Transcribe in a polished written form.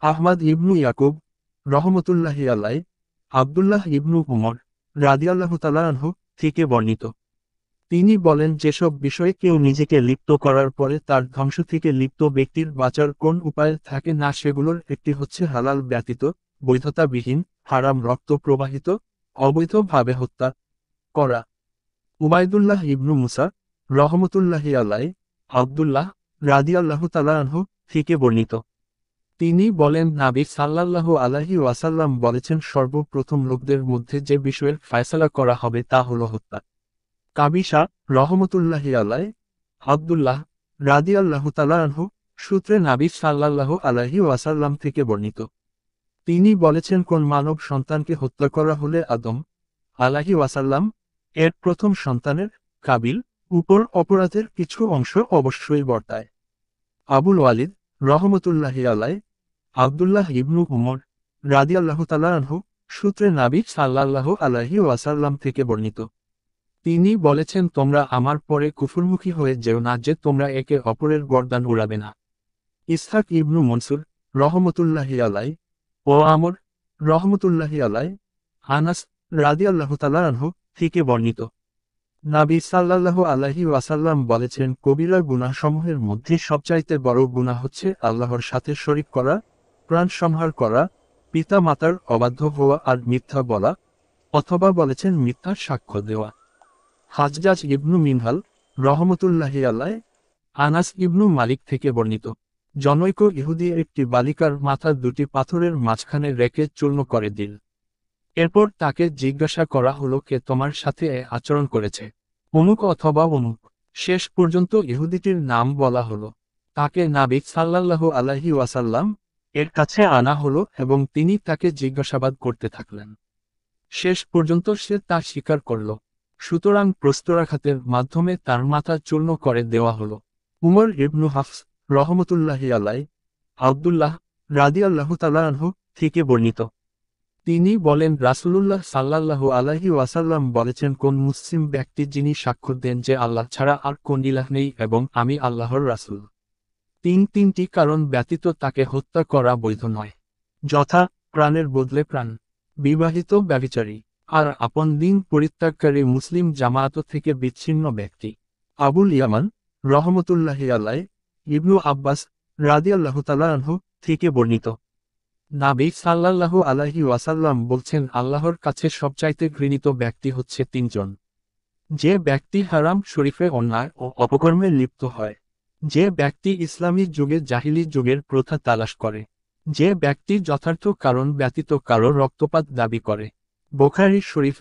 আহমদ ইবনু ইয়াকুব রহমতুল্লাহি আলাই আব্দুল্লাহ ইবনু উমর রাদিয়াল্লাহু তাআলা আনহু থেকে বর্ণিত। তিনি বলেন, যেসব বিষয়ে কেউ নিজেকে লিপ্ত করার পরে তার ধ্বংস থেকে লিপ্ত ব্যক্তির বাঁচার কোন উপায় থাকে না, সেগুলোর একটি হচ্ছে হালাল ব্যতীত বৈধতাবিহীন হারাম রক্ত প্রবাহিত অবৈধভাবে হত্যা করা। উবাইদুল্লাহ ইবনু মুসা রহমতুল্লাহি আলাই আব্দুল্লাহ রাদিয়াল্লাহু তাআলা আনহু থেকে বর্ণিত। তিনি বলেন, নবী সাল্লাল্লাহু আলাইহি ওয়াসাল্লাম বলেছেন, সর্বপ্রথম লোকদের মধ্যে যে বিষয়ের ফায়সালা করা হবে তা হলো হত্যা। কাবিসা রহমতুল্লাহি আলাই আব্দুল্লাহ রাদিয়াল্লাহু তাআলা আনহু সূত্রে নবী সাল্লাল্লাহু আলাইহি ওয়াসাল্লাম থেকে বর্ণিত। তিনি বলেছেন, কোন মানব সন্তানকে হত্যা করা হলে আদম আলাইহি ওয়াসাল্লাম এর প্রথম সন্তানের কাবিল উপর অপরাধের কিছু অংশ অবশ্যই বর্তায়। আবুল ওয়ালিদ রহমতুল্লাহি আলাই আব্দুল্লাহ ইবনু উমর রাদিয়াল্লাহু তাআলা আনহু সূত্রে নবী সাল্লাল্লাহু আলাইহি ওয়াসাল্লাম থেকে বর্ণিত। তিনি বলেছেন, তোমরা আমার পরে কুফরমুখী হয়ে যেও না যে তোমরা একে অপরের গর্দান উড়াবে না। ইসহাক ইবনু মনসুর রহমতুল্লাহি আলাই ও আমর রহমতুল্লাহি আলাই আনাস রাদিয়াল্লাহু তাআলা আনহু থেকে বর্ণিত। নবী সাল্লাল্লাহু আলাইহি ওয়াসাল্লাম বলেছেন, কবিরা গুনাহসমূহের মধ্যে সবচাইতে বড় গুনাহ হচ্ছে আল্লাহর সাথে শরীক করা, প্রাণ সংহার করা, পিতা মাতার অবাধ্য হওয়া আর মিথ্যা বলা, অথবা বলেছেন মিথ্যার সাক্ষ্য দেওয়া। হাজ্জাজ ইবনু মিনহাল রহমতুল্লাহি আলাই আনাস ইবনু মালিক থেকে বর্ণিত। জনৈক ইহুদি একটি বালিকার মাথা দুটি পাথরের মাঝখানে রেখে চূর্ণ করে দিল। এরপর তাকে জিজ্ঞাসা করা হলো, কে তোমার সাথে এ আচরণ করেছে? অমুক অথবা অমুক। শেষ পর্যন্ত ইহুদিটির নাম বলা হলো। তাকে নবী সাল্লাল্লাহু আলাইহি ওয়াসাল্লাম এর কাছে আনা হলো এবং তিনি তাকে জিজ্ঞাসাবাদ করতে থাকলেন। শেষ পর্যন্ত সে তা স্বীকার করল। সুতরাং প্রস্তরাঘাতের মাধ্যমে তার মাথা চূর্ণ করে দেওয়া হলো। উমর ইবনু হাফস রহমতুল্লাহি আলাই আব্দুল্লাহ রাদিয়াল্লাহু তাআলা আনহু থেকে বর্ণিত। তিনি বলেন, রাসূলুল্লাহ সাল্লাল্লাহু আলাইহি ওয়াসাল্লাম বলেছেন, কোন মুসলিম ব্যক্তি যিনি সাক্ষ্য দেন যে আল্লাহ ছাড়া আর কোন ইলাহ নেই এবং আমি আল্লাহর রাসূল, তিনটি কারণ ব্যতীত তাকে হত্যা করা বৈধ নয়, যথা প্রাণের বদলে প্রাণ, বিবাহিত ব্যভিচারী, আর আপন দিন পরিত্যাগকারী মুসলিম জামায়াত থেকে বিচ্ছিন্ন ব্যক্তি। আবুল ইয়ামান রহমতুল্লাহি আলাই ইবনু আব্বাস রাদিয়াল্লাহু তাআলা আনহু থেকে বর্ণিত। নবী সাল্লাল্লাহু আলাইহি ওয়াসাল্লাম বলছেন, আল্লাহর কাছে সবচাইতে ঘৃণিত ব্যক্তি হচ্ছে তিনজন: যে ব্যক্তি হারাম শরীফে অন্যায় ও অপকর্মে লিপ্ত হয়, যে ব্যক্তি ইসলামী যুগে জাহিলি যুগের প্রথা তালাশ করে, যে ব্যক্তি যথার্থ কারণ ব্যতীত কারো রক্তপাত দাবি করে। বুখারী শরীফ।